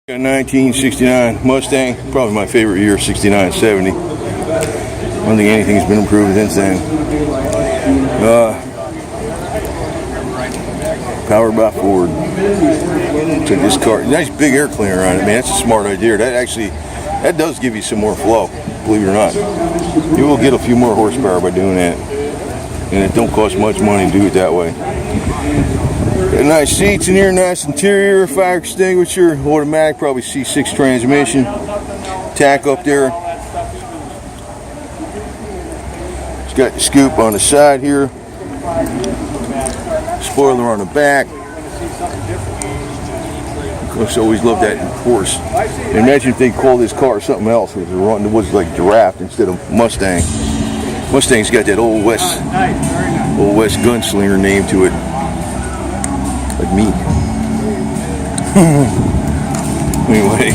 Got 1969 Mustang, probably my favorite year, 69, 70. I don't think anything's been improved since then. Powered by Ford. Took this car, nice big air cleaner on it, man. That's a smart idea. That does give you some more flow, believe it or not. You will get a few more horsepower by doing that. And it don't cost much money to do it that way. Got nice seats in here, nice interior, fire extinguisher, automatic, probably C6 transmission. Tack up there. It's got the scoop on the side here. Spoiler on the back. Of course, I always loved that horse. Imagine if they called this car something else. It was like giraffe instead of Mustang. Mustang's got that old West gunslinger name to it. Like me. Anyway.